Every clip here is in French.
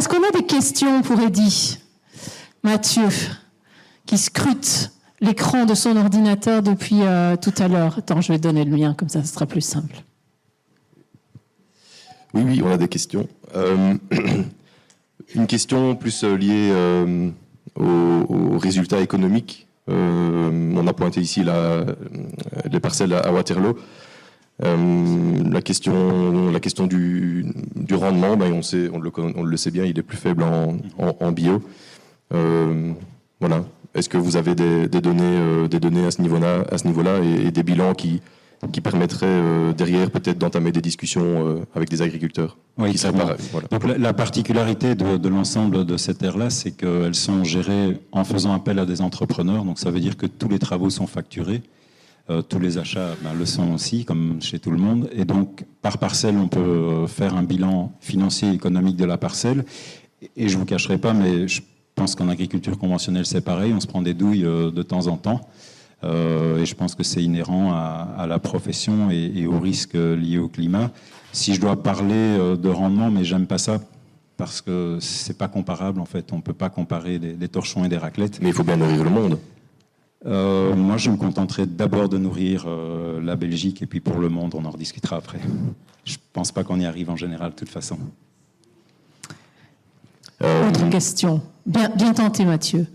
est-ce qu'on a des questions pour Eddy? Mathieu, qui scrute l'écran de son ordinateur depuis tout à l'heure. Attends, je vais donner le mien, comme ça, ce sera plus simple. Oui, on a des questions. Une question plus liée aux résultats économiques. On a pointé ici les parcelles à Waterloo. La question du rendement, ben on le sait bien, il est plus faible en bio. Voilà. Est-ce que vous avez des données à ce niveau-là et des bilans qui permettraient derrière peut-être d'entamer des discussions avec des agriculteurs? Oui, voilà. Donc la particularité de l'ensemble de ces terres-là, c'est qu'elles sont gérées en faisant appel à des entrepreneurs. Donc ça veut dire que tous les travaux sont facturés. Tous les achats le sont aussi, comme chez tout le monde. Et donc, par parcelle, on peut faire un bilan financier et économique de la parcelle. Et je ne vous cacherai pas, mais je pense qu'en agriculture conventionnelle, c'est pareil. On se prend des douilles de temps en temps. Et je pense que c'est inhérent à la profession et aux risques liés au climat. Si je dois parler de rendement, mais j'aime pas ça, parce que c'est pas comparable, en fait. On peut pas comparer des torchons et des raclettes. Mais il faut bien nourrir le monde. Moi, je me contenterai d'abord de nourrir la Belgique, et puis pour le monde, on en rediscutera après. Je pense pas qu'on y arrive en général, de toute façon. Autre question. Bien tenté, Mathieu.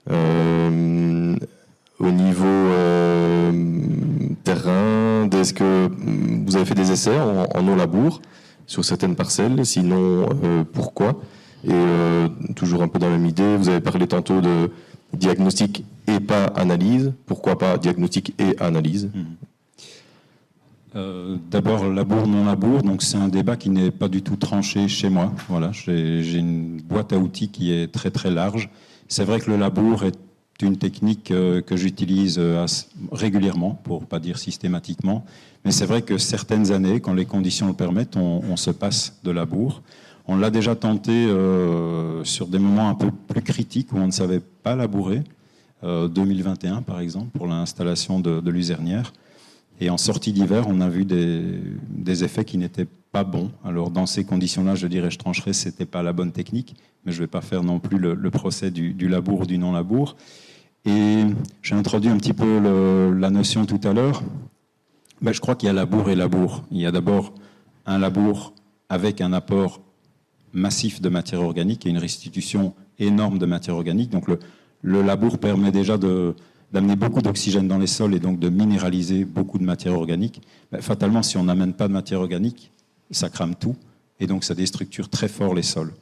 Au niveau terrain, est-ce que vous avez fait des essais en non-labour sur certaines parcelles? Sinon, pourquoi? Et toujours un peu dans la même idée, vous avez parlé tantôt de diagnostic et pas analyse. Pourquoi pas diagnostic et analyse? D'abord, labour, non-labour, donc c'est un débat qui n'est pas du tout tranché chez moi. Voilà, j'ai une boîte à outils qui est très très large. C'est vrai que le labour est une technique que j'utilise régulièrement, pour ne pas dire systématiquement, mais c'est vrai que certaines années, quand les conditions le permettent, on se passe de labour. On l'a déjà tenté sur des moments un peu plus critiques où on ne savait pas labourer, 2021 par exemple, pour l'installation de luzernières. Et en sortie d'hiver, on a vu des effets qui n'étaient pas bons. Alors dans ces conditions-là, je trancherais, ce n'était pas la bonne technique, mais je ne vais pas faire non plus le procès du labour ou du non-labour. Et j'ai introduit un petit peu la notion tout à l'heure. Je crois qu'il y a labour et labour. Il y a d'abord un labour avec un apport massif de matière organique et une restitution énorme de matière organique. Donc le labour permet déjà d'amener beaucoup d'oxygène dans les sols et donc de minéraliser beaucoup de matière organique. Fatalement, si on n'amène pas de matière organique, ça crame tout et donc ça déstructure très fort les sols.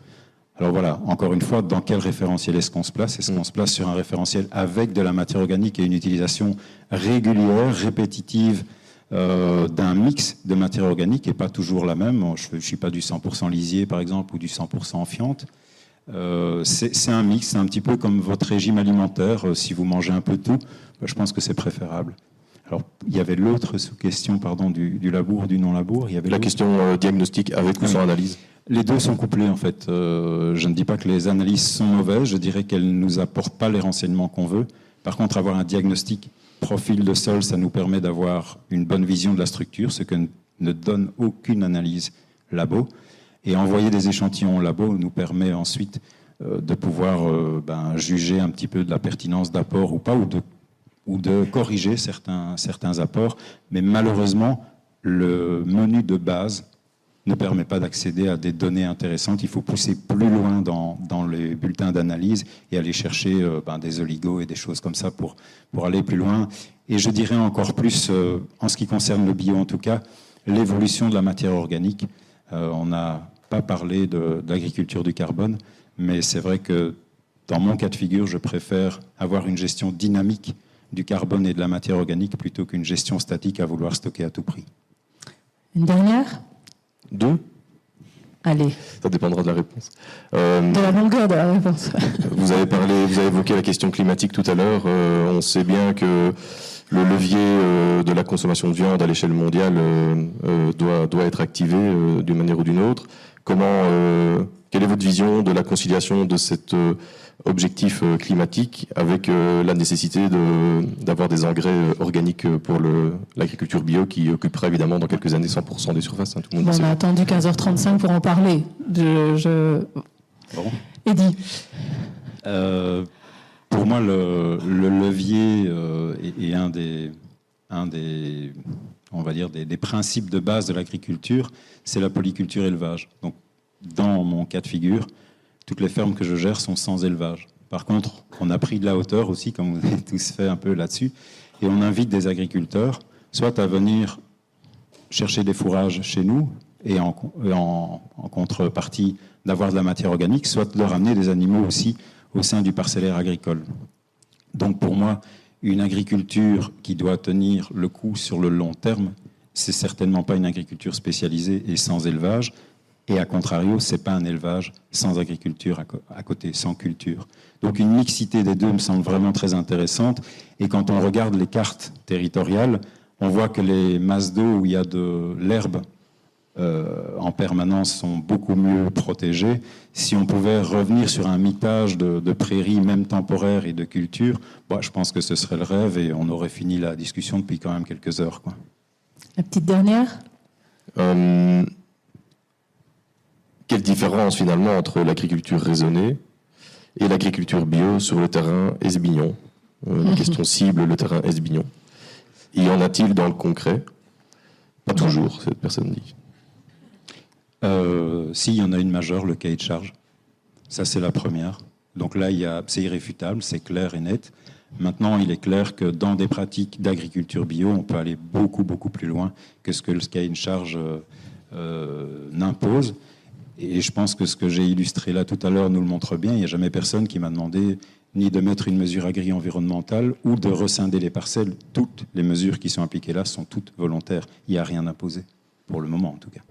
Alors voilà, encore une fois, dans quel référentiel est-ce qu'on se place? Est-ce qu'on se place sur un référentiel avec de la matière organique et une utilisation régulière, répétitive d'un mix de matière organique et pas toujours la même? Je ne suis pas du 100% lisier par exemple ou du 100% fiente. C'est un mix, c'est un petit peu comme votre régime alimentaire. Si vous mangez un peu tout, je pense que c'est préférable. Alors, il y avait l'autre sous-question du labour, du non-labour. Il y avait la question diagnostic avec ou sans analyse. Les deux sont couplés en fait. Je ne dis pas que les analyses sont mauvaises, je dirais qu'elles ne nous apportent pas les renseignements qu'on veut. Par contre, avoir un diagnostic profil de sol, ça nous permet d'avoir une bonne vision de la structure, ce que ne donne aucune analyse labo. Et envoyer des échantillons au labo nous permet ensuite de pouvoir juger un petit peu de la pertinence d'apport ou pas, ou de corriger certains apports. Mais malheureusement, le menu de base ne permet pas d'accéder à des données intéressantes. Il faut pousser plus loin dans les bulletins d'analyse et aller chercher des oligos et des choses comme ça pour aller plus loin. Et je dirais encore plus, en ce qui concerne le bio en tout cas, l'évolution de la matière organique. On n'a pas parlé d'agriculture du carbone, mais c'est vrai que dans mon cas de figure, je préfère avoir une gestion dynamique du carbone et de la matière organique plutôt qu'une gestion statique à vouloir stocker à tout prix. Une dernière ? 2 ? Allez. Ça dépendra de la réponse. De la longueur de la réponse. Vous avez évoqué la question climatique tout à l'heure. On sait bien que le levier de la consommation de viande à l'échelle mondiale doit être activé d'une manière ou d'une autre. quelle est votre vision de la conciliation de cet objectif climatique avec la nécessité d'avoir des engrais organiques pour l'agriculture bio qui occupera évidemment dans quelques années 100% des surfaces, hein, tout le monde Bon, le sait. on a attendu 15h35 pour en parler. Bon. Eddy. Pour moi, le levier est un des on va dire, des principes de base de l'agriculture, c'est la polyculture élevage. Donc, dans mon cas de figure, toutes les fermes que je gère sont sans élevage. Par contre, on a pris de la hauteur aussi, comme vous avez tous fait un peu là-dessus, et on invite des agriculteurs, soit à venir chercher des fourrages chez nous, et en contrepartie d'avoir de la matière organique, soit de ramener des animaux aussi au sein du parcellaire agricole. Donc pour moi, une agriculture qui doit tenir le coup sur le long terme, c'est certainement pas une agriculture spécialisée et sans élevage. Et à contrario, c'est pas un élevage sans agriculture à côté, sans culture. Donc une mixité des deux me semble vraiment très intéressante. Et quand on regarde les cartes territoriales, on voit que les masses d'eau où il y a de l'herbe en permanence sont beaucoup mieux protégées. Si on pouvait revenir sur un mitage de prairies, même temporaires, et de culture, je pense que ce serait le rêve et on aurait fini la discussion depuis quand même quelques heures, quoi. La petite dernière. Quelle différence finalement entre l'agriculture raisonnée et l'agriculture bio sur le terrain esbignon? La question cible, le terrain esbignon. Y en a-t-il dans le concret? Pas toujours, cette personne dit. Si, il y en a une majeure, le cahier de charge. Ça, c'est la première. Donc là, c'est irréfutable, c'est clair et net. Maintenant, il est clair que dans des pratiques d'agriculture bio, on peut aller beaucoup, beaucoup plus loin que ce que le cahier de charge n'impose. Et je pense que ce que j'ai illustré là tout à l'heure nous le montre bien. Il n'y a jamais personne qui m'a demandé ni de mettre une mesure agri-environnementale ou de rescinder les parcelles. Toutes les mesures qui sont appliquées là sont toutes volontaires. Il n'y a rien imposé, pour le moment en tout cas.